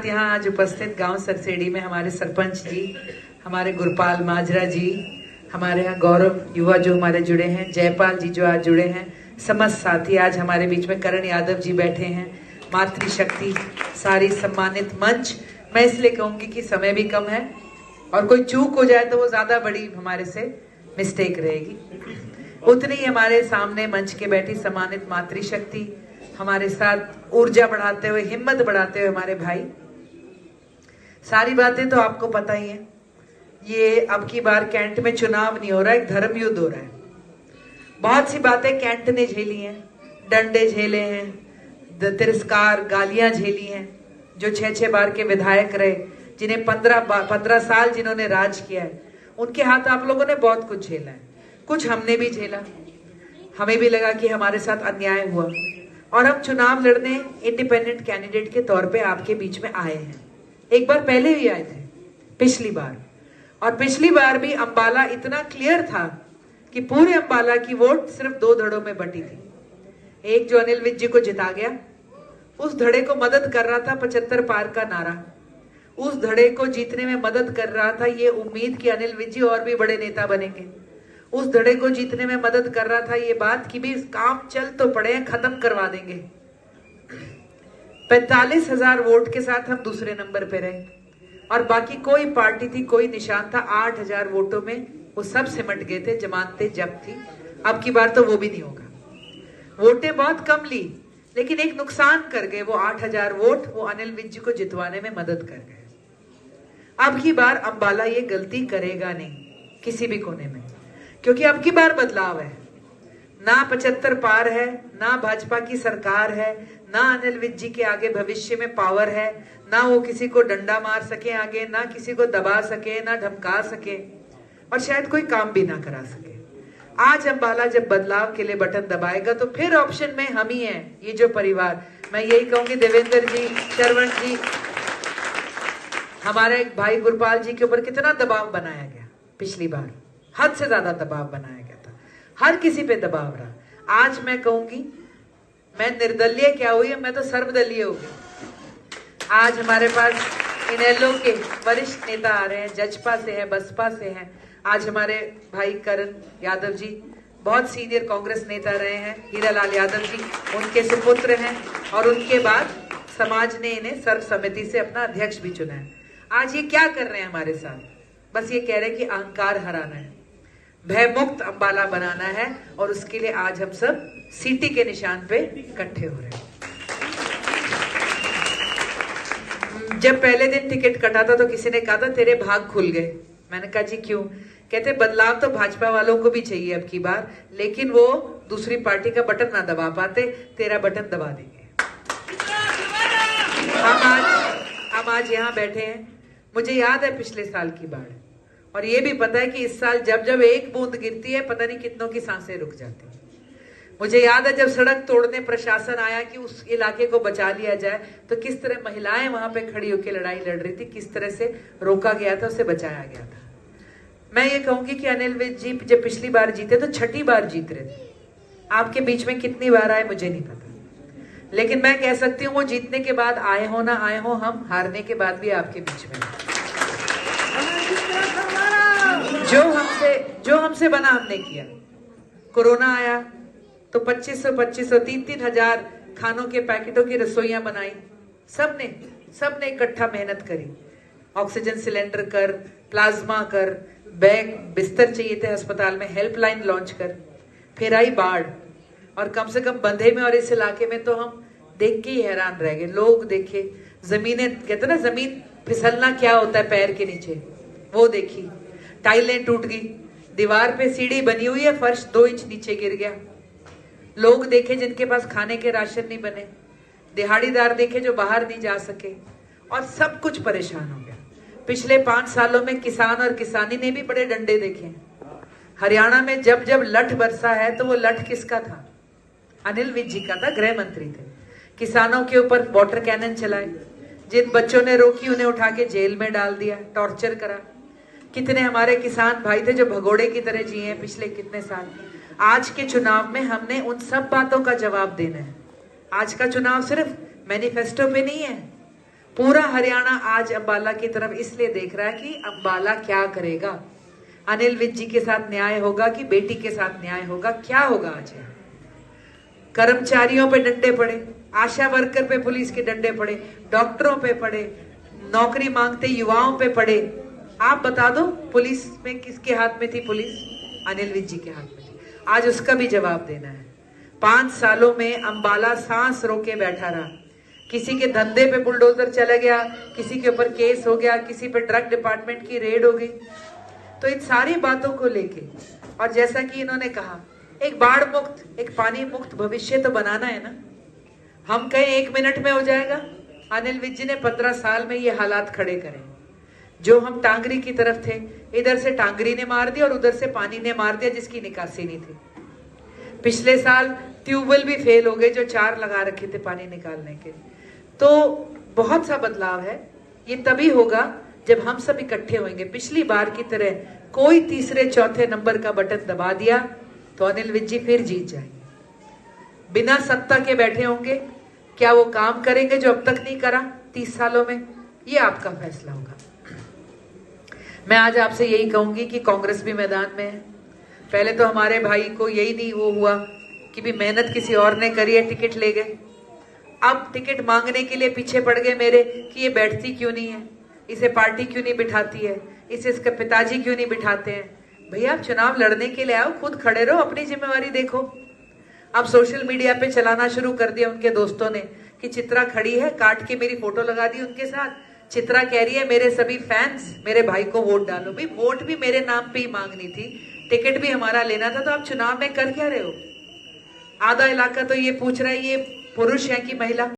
साथ यहाँ आज उपस्थित गांव सरसेड़ी में हमारे सरपंच जी, हमारे गुरपाल माजरा जी, हमारे यहाँ गौरव युवा जो हमारे जुड़े हैं, जयपाल जी जो आज जुड़े हैं, समस्त साथी आज हमारे बीच में, करण यादव जी बैठे हैं, मातृशक्ति, सारी सम्मानित मंच। मैं इसलिए कहूंगी कि समय भी कम है और कोई चूक हो जाए तो वो ज्यादा बड़ी हमारे से मिस्टेक रहेगी। उतनी ही हमारे सामने मंच के बैठी सम्मानित मातृशक्ति, हमारे साथ ऊर्जा बढ़ाते हुए, हिम्मत बढ़ाते हुए हमारे भाई। सारी बातें तो आपको पता ही है। ये अब की बार कैंट में चुनाव नहीं हो रहा है, एक धर्म युद्ध हो रहा है। बहुत सी बातें कैंट ने झेली हैं, डंडे झेले हैं, तिरस्कार, गालियां झेली हैं। जो 6-6 बार के विधायक रहे, जिन्हें 15 साल जिन्होंने राज किया है, उनके हाथ आप लोगों ने बहुत कुछ झेला है। कुछ हमने भी झेला, हमें भी लगा कि हमारे साथ अन्याय हुआ और हम चुनाव लड़ने इंडिपेंडेंट कैंडिडेट के तौर पे आपके बीच में आए हैं। एक बार पहले भी आए थे, पिछली बार, और पिछली बार भी अंबाला इतना क्लियर था कि पूरे अंबाला की वोट सिर्फ 2 धड़ों में बटी थी। एक जो अनिल विज जी को जिता गया, उस धड़े को मदद कर रहा था 75 पार का नारा। उस धड़े को जीतने में मदद कर रहा था ये उम्मीद कि अनिल विज जी और भी बड़े नेता बनेंगे। उस धड़े को जीतने में मदद कर रहा था ये बात कि भी काम चल तो पड़े, खत्म करवा देंगे। 45,000 वोट के साथ हम दूसरे नंबर पे रहे और बाकी कोई पार्टी थी, कोई निशान था। 8,000 वोटों में वो सब सिमट गए थे, जमानतें जब्त थी। अब की बार तो वो भी नहीं होगा। वोटें बहुत कम ली, लेकिन एक नुकसान कर गए। वो 8,000 वोट वो अनिल विज जी को जितवाने में मदद कर गए। अब की बार अंबाला ये गलती करेगा नहीं किसी भी कोने में, क्योंकि अब की बार बदलाव है। ना 75 पार है, ना भाजपा की सरकार है, ना अनिल विज जी के आगे भविष्य में पावर है, ना वो किसी को डंडा मार सके आगे, ना किसी को दबा सके, ना धमका सके और शायद कोई काम भी ना करा सके। आज अंबाला जब बदलाव के लिए बटन दबाएगा तो फिर ऑप्शन में हम ही हैं, ये जो परिवार। मैं यही कहूंगी, देवेंद्र जी, शरवण जी, हमारे भाई गुरपाल जी के ऊपर कितना दबाव बनाया गया पिछली बार, हद से ज्यादा दबाव बनाया गया था, हर किसी पे दबाव रहा। आज मैं कहूंगी, मैं निर्दलीय क्या हुई है, मैं तो सर्वदलीय हो गई। आज हमारे पास इनेलो के वरिष्ठ नेता आ रहे हैं, जजपा से है, बसपा से हैं। आज हमारे भाई करण यादव जी बहुत सीनियर कांग्रेस नेता रहे हैं, हीरालाल यादव जी उनके सुपुत्र हैं और उनके बाद समाज ने इन्हें सर्वसम्मति से अपना अध्यक्ष भी चुना है। आज ये क्या कर रहे हैं हमारे साथ? बस ये कह रहे हैं कि अहंकार हराना है, भयमुक्त अंबाला बनाना है और उसके लिए आज हम सब सीटी के निशान पे इकट्ठे हो रहे हैं। जब पहले दिन टिकट कटा था तो किसी ने कहा था तेरे भाग खुल गए। मैंने कहा जी क्यों? कहते बदलाव तो भाजपा वालों को भी चाहिए अब की बार, लेकिन वो दूसरी पार्टी का बटन ना दबा पाते, तेरा बटन दबा देंगे। हम आज यहाँ बैठे हैं। मुझे याद है पिछले साल की बाढ़, और ये भी पता है कि इस साल जब जब एक बूंद गिरती है पता नहीं कितनों की सांसें रुक जाती हैं। मुझे याद है जब सड़क तोड़ने प्रशासन आया कि उस इलाके को बचा लिया जाए, तो किस तरह महिलाएं वहां पे खड़ी होकर लड़ाई लड़ रही थी, किस तरह से रोका गया था, उसे बचाया गया था। मैं ये कहूंगी कि अनिल विज जी जब पिछली बार जीते तो 6ठी बार जीत रहे थे। आपके बीच में कितनी बार आए मुझे नहीं पता, लेकिन मैं कह सकती हूँ वो जीतने के बाद आए हो ना आए हो, हम हारने के बाद भी आपके बीच में जो हमसे बना हमने किया। कोरोना आया तो 2500 3-3 हजार खानों के पैकेटों की रसोइयां बनाई, सबने इकट्ठा मेहनत करी। ऑक्सीजन सिलेंडर कर, प्लाज्मा कर, बैग बिस्तर चाहिए थे अस्पताल में, हेल्पलाइन लॉन्च कर। फिर आई बाढ़ और कम से कम बंधे में और इस इलाके में तो हम देख के ही हैरान रह गए। लोग देखे, जमीनें, कहते ना जमीन फिसलना क्या होता है पैर के नीचे, वो देखी। टाइलें टूट गई, दीवार पे सीढ़ी बनी हुई है, फर्श 2 इंच नीचे गिर गया। लोग देखे जिनके पास खाने के राशन नहीं बने, दिहाड़ीदार देखे जो बाहर नहीं जा सके, और सब कुछ परेशान हो गया। पिछले 5 सालों में किसान और किसानी ने भी बड़े डंडे देखे। हरियाणा में जब जब लठ बरसा है तो वो लठ किसका था? अनिल विज जी का था, गृह मंत्री थे। किसानों के ऊपर वाटर कैनन चलाए, जिन बच्चों ने रोकी उन्हें उठा के जेल में डाल दिया, टॉर्चर करा। कितने हमारे किसान भाई थे जो भगोड़े की तरह जिए हैं पिछले कितने साल। आज के चुनाव में हमने उन सब बातों का जवाब देना है। आज का चुनाव सिर्फ मैनिफेस्टो पे नहीं है, पूरा हरियाणा आज अंबाला की तरफ इसलिए देख रहा है कि अंबाला क्या करेगा, अनिल विज जी के साथ न्याय होगा कि बेटी के साथ न्याय होगा, क्या होगा आज। कर्मचारियों पे डंडे पड़े, आशा वर्कर पे पुलिस के डंडे पड़े, डॉक्टरों पे पड़े, नौकरी मांगते युवाओं पे पड़े। आप बता दो पुलिस में किसके हाथ में थी पुलिस? अनिल विज जी के हाथ में थी। आज उसका भी जवाब देना है। 5 सालों में अंबाला सांस रोके बैठा रहा, किसी के धंधे पे बुलडोजर चला गया, किसी के ऊपर केस हो गया, किसी पे ड्रग डिपार्टमेंट की रेड हो गई। तो इन सारी बातों को लेके, और जैसा कि इन्होंने कहा, एक बाढ़ मुक्त, एक पानी मुक्त भविष्य तो बनाना है ना। हम कहें 1 मिनट में हो जाएगा, अनिल विज जी ने 15 साल में ये हालात खड़े करे। जो हम टांगरी की तरफ थे, इधर से टांगरी ने मार दिया और उधर से पानी ने मार दिया, जिसकी निकासी नहीं थी। पिछले साल ट्यूबवेल भी फेल हो गए जो 4 लगा रखे थे पानी निकालने के। तो बहुत सा बदलाव है। ये तभी होगा जब हम सब इकट्ठे होंगे। पिछली बार की तरह कोई तीसरे चौथे नंबर का बटन दबा दिया तो अनिल विज जी फिर जीत जाएंगे। बिना सत्ता के बैठे होंगे, क्या वो काम करेंगे जो अब तक नहीं करा 30 सालों में? ये आपका फैसला होगा। मैं आज आपसे यही कहूंगी कि कांग्रेस भी मैदान में है। पहले तो हमारे भाई को यही नहीं वो हुआ कि भी मेहनत किसी और ने करी है, टिकट ले गए। अब टिकट मांगने के लिए पीछे पड़ गए मेरे कि ये बैठती क्यों नहीं है, इसे पार्टी क्यों नहीं बिठाती है, इसे इसके पिताजी क्यों नहीं बिठाते हैं। भैया आप चुनाव लड़ने के लिए आओ, खुद खड़े रहो, अपनी जिम्मेवारी देखो। अब सोशल मीडिया पे चलाना शुरू कर दिया उनके दोस्तों ने कि चित्रा खड़ी है, काट के मेरी फोटो लगा दी उनके साथ। चित्रा कह रही है मेरे सभी फैंस मेरे भाई को वोट डालो। भाई वोट भी मेरे नाम पे ही मांगनी थी, टिकट भी हमारा लेना था, तो आप चुनाव में कर क्या रहे हो? आधा इलाका तो ये पूछ रहा है ये पुरुष है कि महिला।